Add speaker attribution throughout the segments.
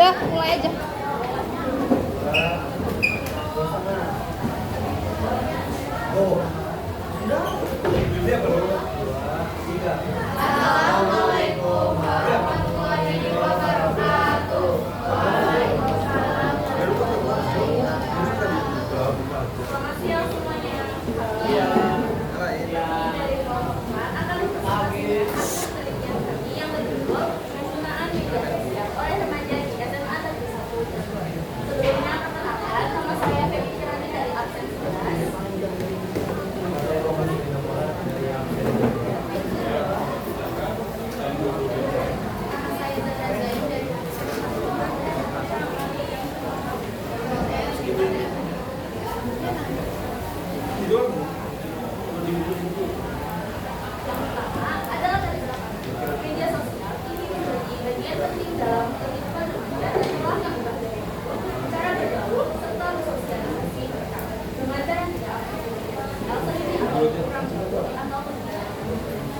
Speaker 1: Udah, mulai aja.
Speaker 2: Assalamualaikum warahmatullahi wabarakatuh. Waalaikumsalam warahmatullahi wabarakatuh. Selamat siang semuanya. Dari Kelompok 4 akan mempresentasikan penelitian kami yang berjudul penggunaan media sosial oleh remaja di SMA Negeri 1 Jember. Sebelumnya perkenalkan, nama saya Feby Kirani dari absen 11. Yang pertama adalah dari belakang. Media sosial ini menjadi bagian penting dalam kehidupan remaja dan telah mengubah gaya hidup, cara bergaul, serta bersosialisasi mereka. Remaja yang tidak aktif di media sosial seringnya akan kurang jauh atau ketinggalan.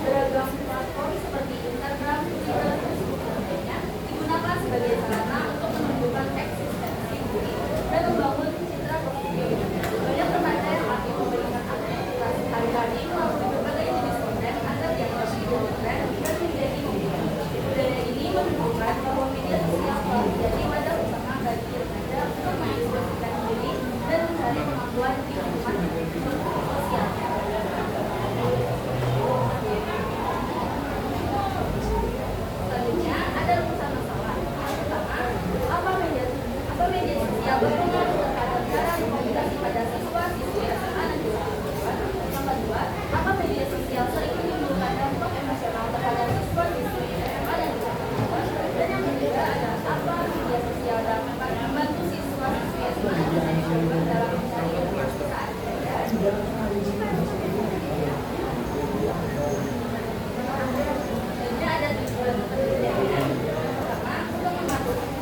Speaker 2: Beragam platform seperti Instagram, Twitter, Facebook, dan lainnya digunakan sebagai sarana untuk menunjukkan eksistensi diri dan membangun citra positif. Banyak remaja yang aktif memberikan aktivitas hari-hari melalui berbagai jenis konten agar diakui dengan tren dan menjadi momen. Budaya ini menunjukkan bahwa media sosial telah menjadi wadah utama bagi remaja untuk mengekspresikan diri dan mencari pengakuan di lingkungan sosialnya. Selanjutnya ada rumusan masalah. Yang pertama, apa media sosial berpengaruh terhadap cara komunikasi pada siswa-siswi SMA dan juga siswa. Yang kedua, apa media sosial sering menimbulkan dampak emosional terhadap siswa-siswi SMA dan juga siswa. Dan yang ketiga adalah apa media sosial dapat membantu siswa-siswi SMA dan juga siswa dalam mencari informasi saat belajar. Selanjutnya ada tujuan penelitian. Pertama, untuk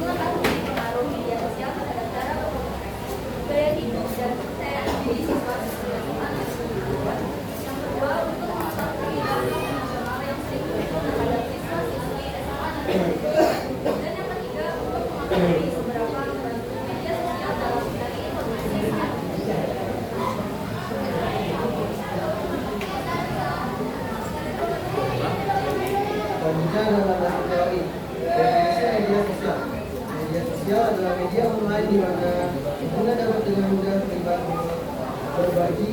Speaker 2: mengetahui pengaruh media sosial terhadap cara berkomunikasi, gaya hidup, dan kepercayaan diri siswa-siswi SMA dan siswa. Yang kedua, untuk mengetahui dampak emosional yang sering muncul terhadap siswa-siswi SMA dan siswa. Dan yang ketiga, untuk mengetahui seberapa membantu media sosial dalam mencari informasi saat belajar.
Speaker 3: Selanjutnya adalah dasar teori. Definisi media sosial. Media sosial adalah media online di mana pengguna dapat dengan mudah terlibat, berbagi,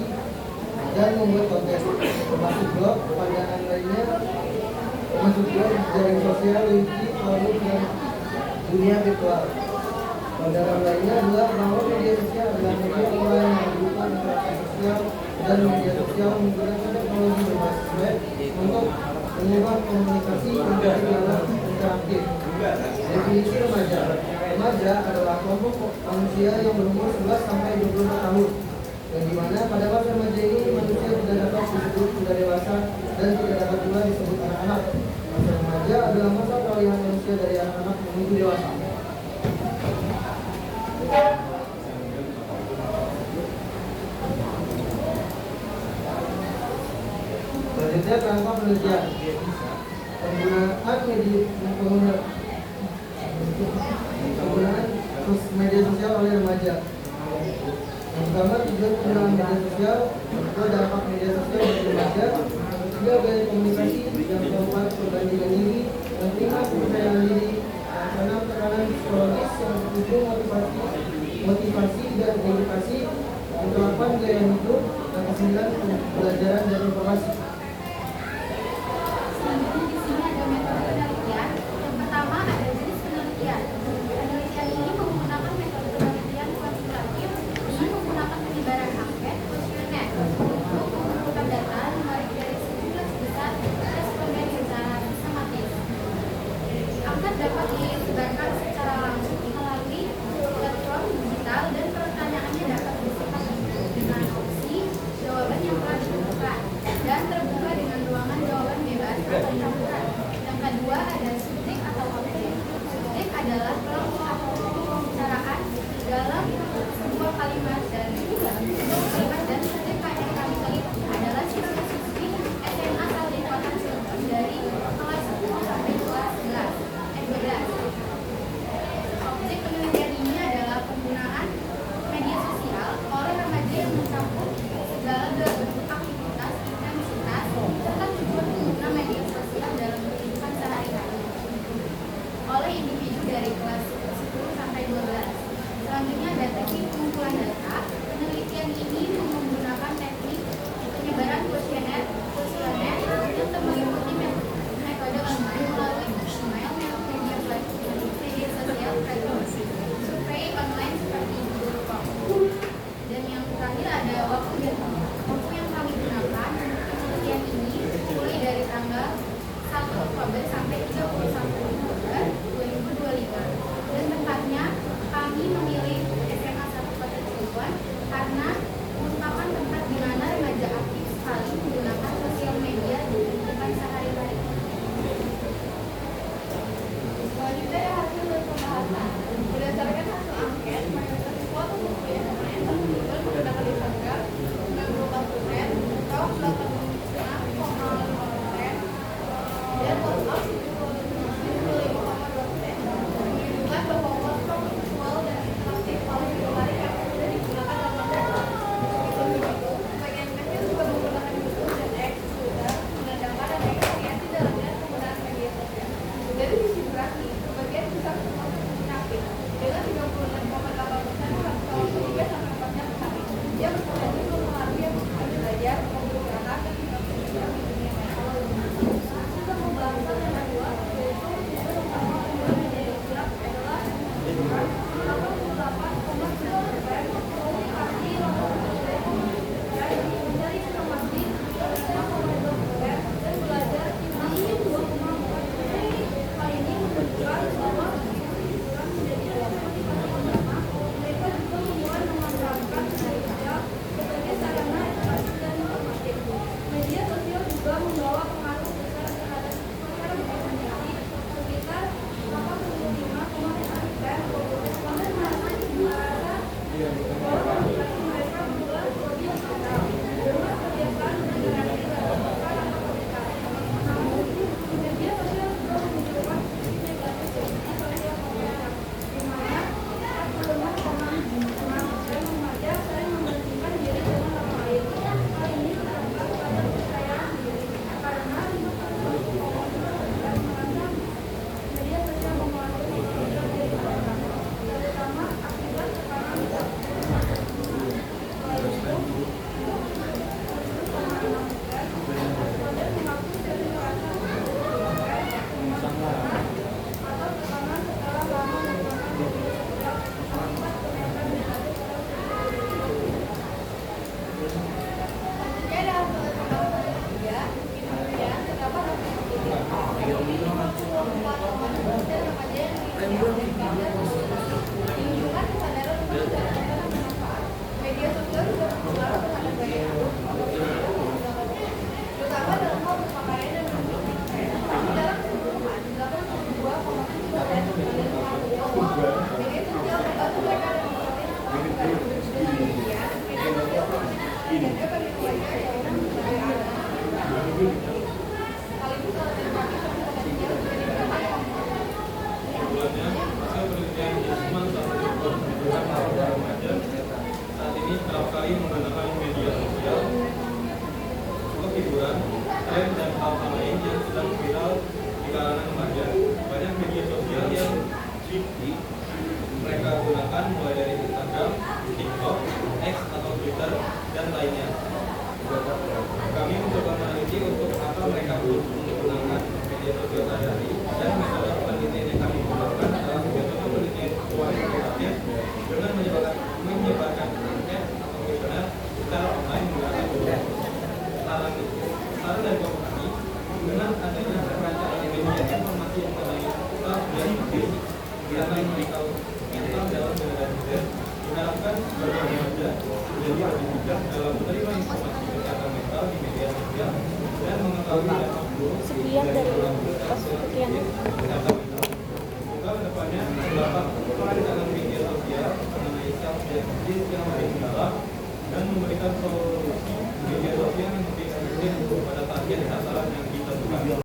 Speaker 3: dan membuat konten, termasuk blog, pandangan lainnya, termasuk blog, jaring sosial, wiki, forum, dan dunia virtual. Pandangan lainnya adalah bahwa media sosial adalah media online yang berupa interaksi sosial dan media sosial menggunakan teknologi berbasis web untuk mengubah komunikasi menjadi dialog interaktif. Definisi remaja. Remaja adalah kelompok manusia yang berumur 11 sampai 24 tahun. Yang dimana pada masa remaja ini manusia tidak dapat disebut sudah dewasa dan tidak dapat pula disebut anak-anak. Masa remaja adalah masa peralihan manusia dari anak-anak menuju dewasa. Selanjutnya kerangka penelitian. Penggunaan media sosial oleh remaja. Yang pertama, tujuan penggunaan media sosial, kedua dampak media sosial bagi remaja, ketiga gaya komunikasi, yang keempat perbandingan diri, yang kelima kepercayaan diri, yang keenam tekanan psikologis, yang ketujuh motivasi dan edukasi, yang kedelapan gaya hidup, yang kesembilan pembelajaran dan informasi.
Speaker 2: Selanjutnya di sini ada metode penelitian. Yang pertama ada jenis penelitian. Penelitian ini menggunakan metode penelitian kuantitatif dengan menggunakan penyebaran angket kuesioner untuk mengumpulkan data numerik dari sejumlah besar responden secara sistematis. Angket dapat disebarkan secara langsung melalui platform digital dan pertanyaannya dapat bersifat dengan opsi jawaban yang telah ditentukan dan oleh individu dari kelas 10 sampai 12. Selanjutnya ada teknik pengumpulan data. Penelitian ini menggunakan teknik penyebaran kuesioner untuk mengikuti metode online melalui email, media sosial, survei online seperti Google Form. Dan yang terakhir ada waktu yang kami gunakan untuk penelitian ini mulai dari tanggal 1 Oktober sampai 31 Oktober 2025. Dan tempatnya kami memilih SMA 1 Kota Cilegon karena merupakan tempat di mana remaja aktif sekali menggunakan sosial media di kehidupan sehari-hari. Selanjutnya hasil dari pembahasan. Berdasarkan hasil angket, mayoritas siswa atau pemilih online tersebut menggunakan Instagram 94%, TikTok 86,5%, dan WhatsApp 75,2%. Menunjukkan bahwa WhatsApp visual dan interaktif paling populer yang sudah digunakan dalam mereka. Sebagian kecil juga menggunakan YouTube dan X juga menandakan adanya variasi dalamnya penggunaan media sosial. Dari sisi durasi, sebagian besar semua aktif dengan 36,8% atau 3-4 jam sehari. Dia berpotensi mempengaruhi yang belajar, pembelajaran, dan aktivitas di dunia maya. Juga pembahasan yang kedua, yaitu utama penggunaan media sosial adalah 88,9% komunikasi dan mencari informasi 5,2% dan belajar 2,4%. Hal ini menunjukkan bahwa hiburan menjadi motivasi utama. Mereka juga mulai memanfaatkan media sosial sebagai sarana edukasi dan informatif. Media sosial juga membawa pengaruh besar terhadap masyarakat komunikasi sekitar 85,5%. Konten merasa bahwa aplikasi mereka mulai lebih digital dengan kebiasaan mengenai percakapan atau komunikasi. Namun, media sosial juga menunjukkan sisi negatif dari sosial komunikasi, di mana 46,6% remaja sering membandingkan diri dengan orang lain. Hal ini berdampak pada kepercayaan diri, karena 51,9% merasa media sosial mempengaruhi citra diri mereka, terutama akibat tekanan selain itu, 46% mengaku sering merasa atau tekanan setelah lama menggunakan media sosial akibat komentar negatif atau selanjutnya ada hasil pembahasan ketiga. Kemudian terdapat hasil positif. Ini 54,2% remaja yang menunjukkan kesadaran untuk cara bermanfaat. Media sosial juga berpengaruh terhadap gaya hidup, terutama dalam hal berpakaian dan berpikir. Dalam keseluruhan, 82,7% media sosial membantu mereka dan memperoleh dengan demikian, media sosial menjadi bagi mereka yang memperbaiki. Hal itu salah satu faktor yang potensial menjadi beberapa
Speaker 1: Kesimpulannya, hasil penelitian Isman sama Cilegon menunjukkan bahwa remaja saat ini kerap kali menggunakan media sosial untuk hiburan, tren, dan hal-hal lain yang sedang viral di kalangan remaja. Banyak media sosial yang mereka gunakan mulai dari Instagram, TikTok, X atau Twitter, dan lainnya. Kami mencoba meneliti untuk apa mereka menggunakan media sosial sehari-hari, dan metode penelitian yang kami gunakan adalah metode penelitian kualitatif dengan menyebarkan angket atau kuesioner secara online menggunakan Google. Saran dari kami, dengan adanya perancangan media informasi yang mengenai seputar dan bisnis yang mental dalam belajar diharapkan sebagai remaja menjadi lebih bijak dalam menerima informasi kesehatan mental di media sosial dan mengetahui dampak buruk dari kesehatan mental. Semoga kedepannya terdapat perancangan media sosial mengenai self-diagnosis yang lebih mendalam dan memberikan solusi